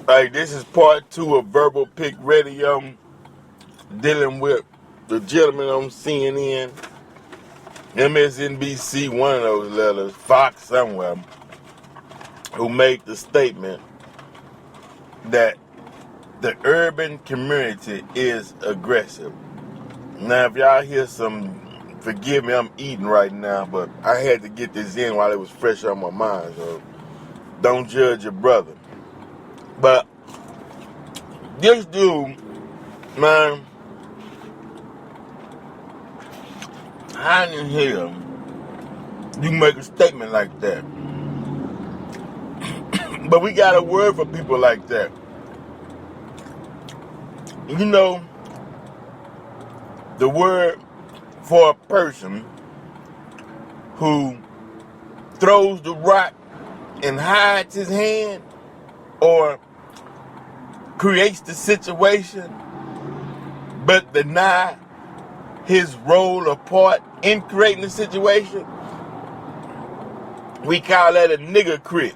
Hey, this is part 2 of Verbal Pick Radio, dealing with the gentleman on CNN, MSNBC, one of those letters, Fox somewhere, who made the statement that the urban community is aggressive. Now, if y'all hear forgive me, I'm eating right now, but I had to get this in while it was fresh on my mind, so don't judge your brother. But this dude, man, how in hell you make a statement like that? But we got a word for people like that. You know, the word for a person who throws the rock and hides his hand, or creates the situation but deny his role or part in creating the situation, we call that a nigger crit.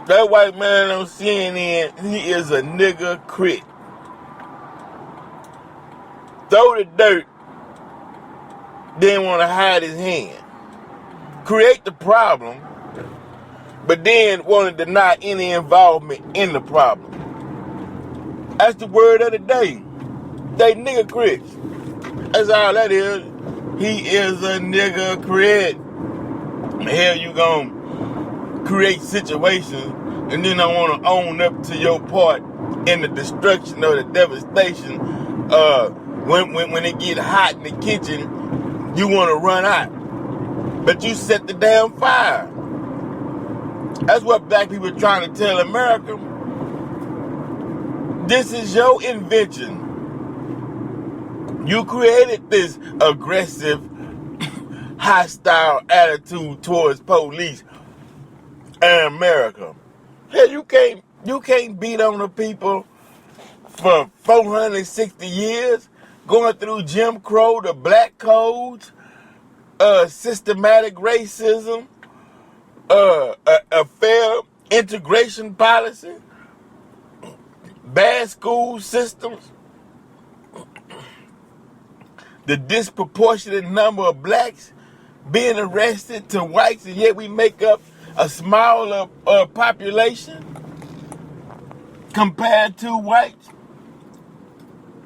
That white man on CNN, he is a nigger crit. Throw the dirt, then want to hide his hand. Create the problem, but then want to deny any involvement in the problem. That's the word of the day. They nigger crits. That's all that is. He is a nigger crit. Hell, you gonna create situations and then don't want to own up to your part in the destruction or the devastation. When it get hot in the kitchen, you want to run out, but you set the damn fire. That's what black people are trying to tell America. This is your invention. You created this aggressive, hostile attitude towards police in America. Hell, you can't beat on the people for 460 years, going through Jim Crow, the black codes, systematic racism, a fair integration policy, bad school systems, the disproportionate number of blacks being arrested to whites, and yet we make up a smaller population compared to whites.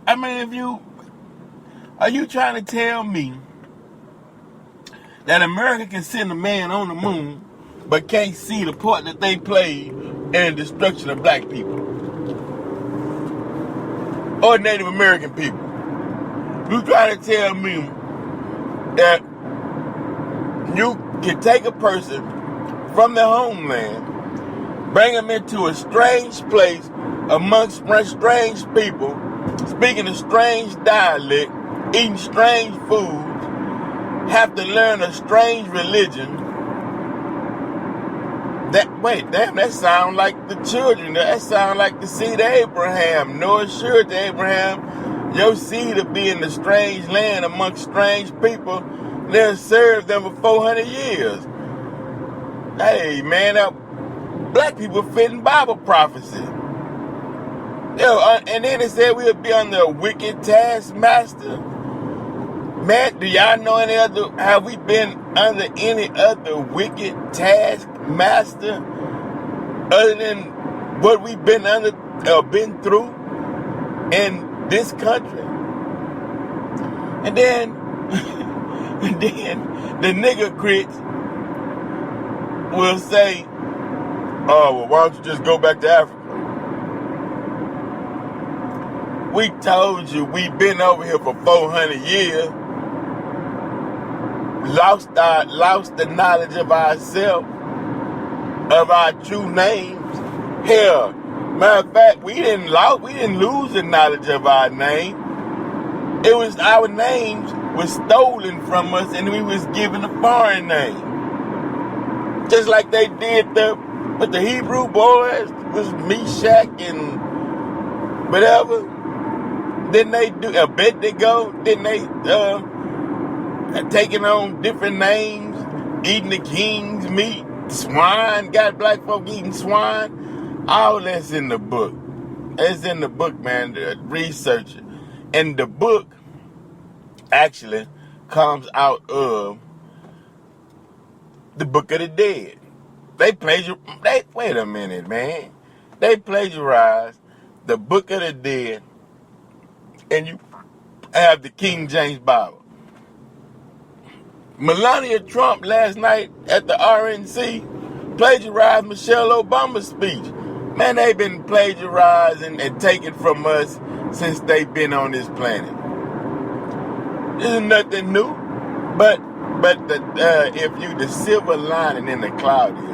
I mean, are you trying to tell me that America can send a man on the moon but can't see the part that they played in the destruction of black people or Native American people? You trying to tell me that you can take a person from their homeland, bring them into a strange place amongst strange people, speaking a strange dialect, eating strange foods, have to learn a strange religion? That sound like the children. That sound like the seed of Abraham. Noah assured to Abraham, your seed will be in the strange land amongst strange people. They'll serve them for 400 years. Hey, man, black people fitting Bible prophecy. And then it said we'll be under a wicked taskmaster. Man, do y'all know have we been under any other wicked taskmaster other than what we've been under or been through in this country? And then the nigger crits will say, oh, well, why don't you just go back to Africa? We told you we've been over here for 400 years. Lost the knowledge of ourselves, of our true names. Hell, matter of fact, we didn't lose the knowledge of our name. It was our names was stolen from us, and we was given a foreign name. Just like they did with the Hebrew boys, was Meshach and whatever. Didn't they do Abednego? Didn't they taking on different names, eating the king's meat? Swine, got black folk eating swine. All that's in the book. It's in the book, man. Research it. And the book actually comes out of the Book of the Dead. Wait a minute, man. They plagiarized the Book of the Dead, and you have the King James Bible. Melania Trump last night at the RNC plagiarized Michelle Obama's speech. Man, they've been plagiarizing and taking from us since they've been on this planet. This is nothing new, but if the silver lining in the cloud is,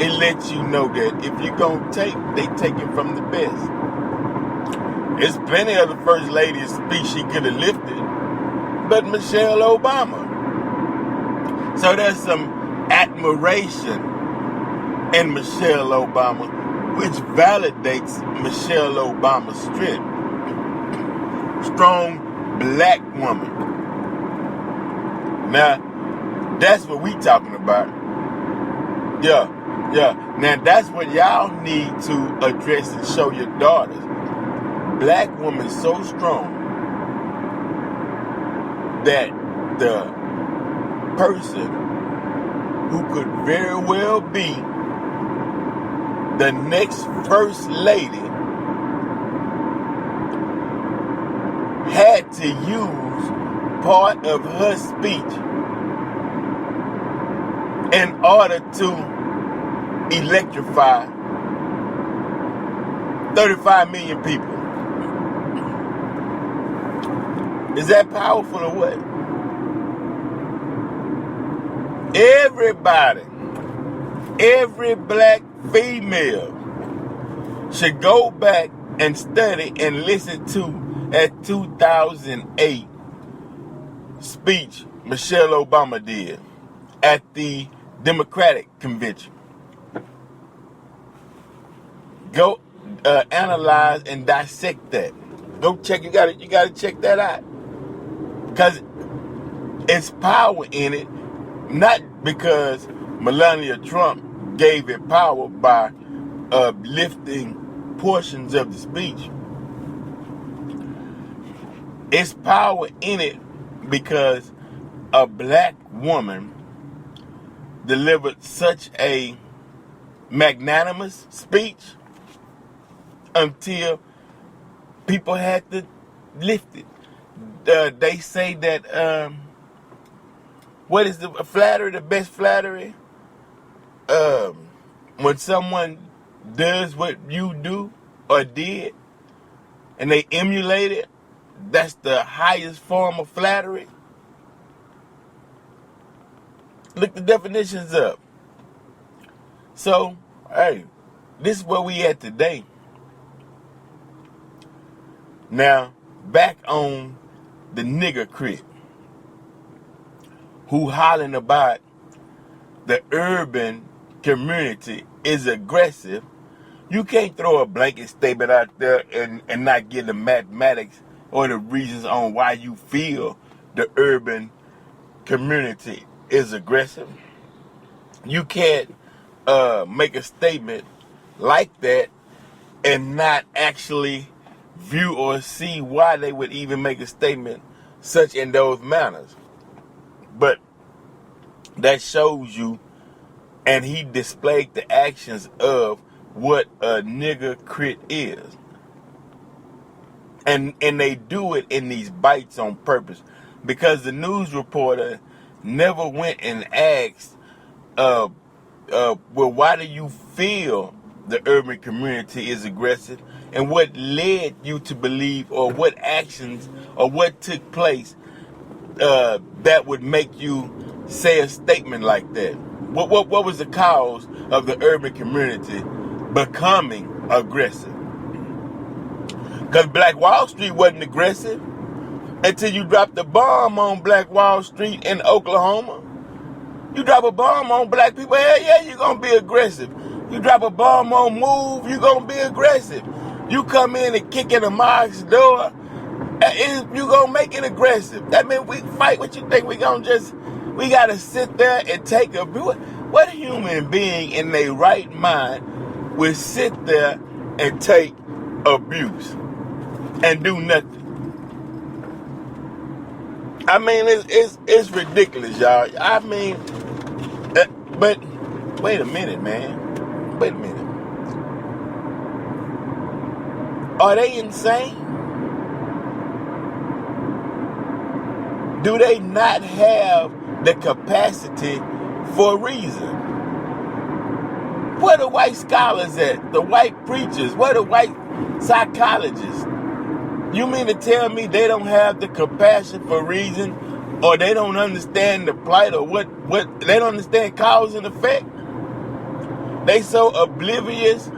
it lets you know that if you're gonna take, they take it from the best. There's plenty of the first lady's speech she could have lifted, but Michelle Obama. So there's some admiration in Michelle Obama, which validates Michelle Obama's strength. Strong black woman. Now, that's what we talking about. Yeah. Now, that's what y'all need to address and show your daughters. Black woman so strong that the person who could very well be the next first lady had to use part of her speech in order to electrify 35 million people. Is that powerful or what? Everybody, every black female should go back and study and listen to that 2008 speech Michelle Obama did at the Democratic Convention. Go analyze and dissect that. Go check. You gotta check that out, because it's power in it. Not because Melania Trump gave it power by lifting portions of the speech. It's power in it because a black woman delivered such a magnanimous speech until people had to lift it. They say that what is the flattery? The best flattery? When someone does what you do or did, and they emulate it, that's the highest form of flattery. Look the definitions up. So, hey, this is where we at today. Now, back on the nigger crit, who hollering about the urban community is aggressive. You can't throw a blanket statement out there and not give the mathematics or the reasons on why you feel the urban community is aggressive. You can't make a statement like that and not actually view or see why they would even make a statement such in those manners. But that shows you, and he displayed the actions of what a nigger crit is. And they do it in these bites on purpose, because the news reporter never went and asked, well, why do you feel the urban community is aggressive, and what led you to believe, or what actions, or what took place that would make you say a statement like that? What was the cause of the urban community becoming aggressive? Because Black Wall Street wasn't aggressive until you dropped the bomb on Black Wall Street in Oklahoma. You drop a bomb on black people, hell yeah, you're going to be aggressive. You drop a bomb on Move, you're going to be aggressive. You come in and kick in a mosque's door, you're going to make it aggressive. That means we fight. What you think we going to just, we got to sit there and take a view? What human being in their right mind will sit there and take abuse and do nothing. I mean, it's ridiculous, y'all. I mean, but wait a minute, man. Wait a minute. Are they insane? Do they not have the capacity for reason? Where the white scholars at? The white preachers? Where the white psychologists? You mean to tell me they don't have the compassion for reason, or they don't understand the plight, or what they don't understand cause and effect? They so oblivious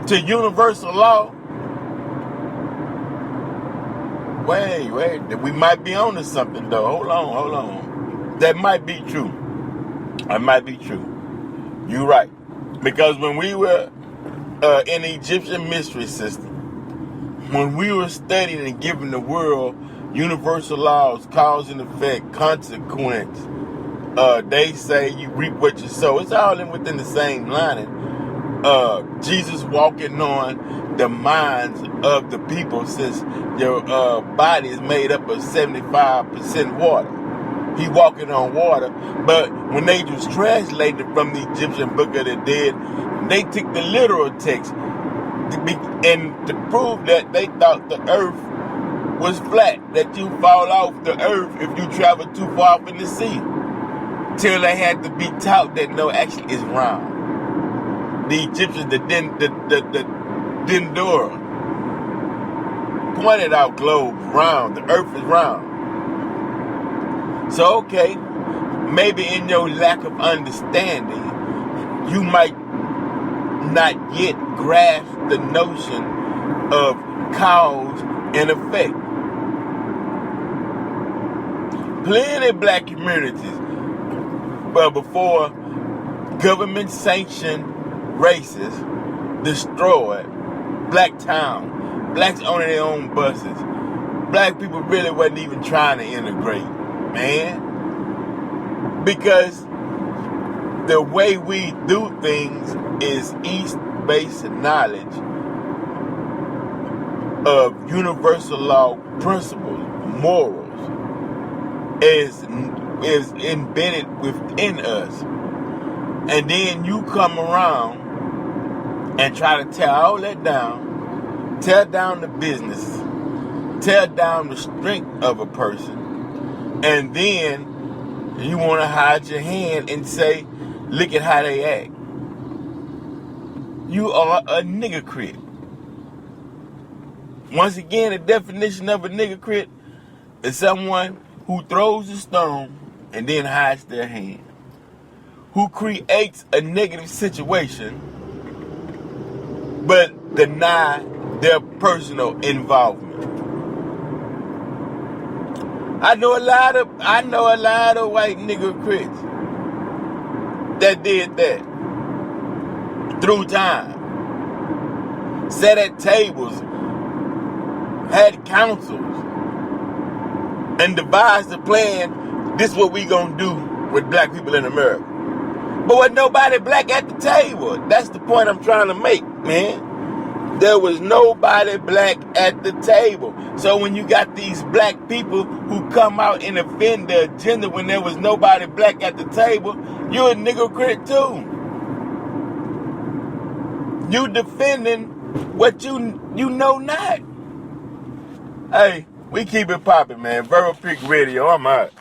to universal law. Wait, we might be on to something though. Hold on. That might be true. You're right. Because when we were in the Egyptian mystery system, when we were studying and giving the world universal laws, cause and effect, consequence, they say you reap what you sow. It's all within the same lining. Jesus walking on the minds of the people, since your body is made up of 75% water. He walking on water. But when they just translated from the Egyptian Book of the Dead, they took the literal text. And to prove that, they thought the earth was flat, that you fall off the earth if you travel too far up in the sea. Till they had to be taught that no, actually it's round. The Egyptians, the Dendora, pointed out globe round. The earth is round. So, okay, maybe in your lack of understanding, you might not yet grasp the notion of cause and effect. Plenty of black communities, but before government-sanctioned races destroyed black town, blacks owning their own buses, black people really wasn't even trying to integrate, man. Because the way we do things is East-based knowledge of universal law principles, morals, is embedded within us. And then you come around and try to tear all that down, tear down the business, tear down the strength of a person, and then you want to hide your hand and say, look at how they act. You are a niggercrit. Once again, the definition of a niggercrit is someone who throws a stone and then hides their hand, who creates a negative situation but deny their personal involvement. I know a lot of white niggercrits that did that through time. Sat at tables, had councils, and devised a plan. This is what we gonna do with black people in America. But with nobody black at the table. That's the point I'm trying to make, man. There was nobody black at the table. So when you got these black people who come out and defend the agenda when there was nobody black at the table, you're a niggercrit too. You defending what you know not. Hey, we keep it popping, man. VPR Radio, I'm out.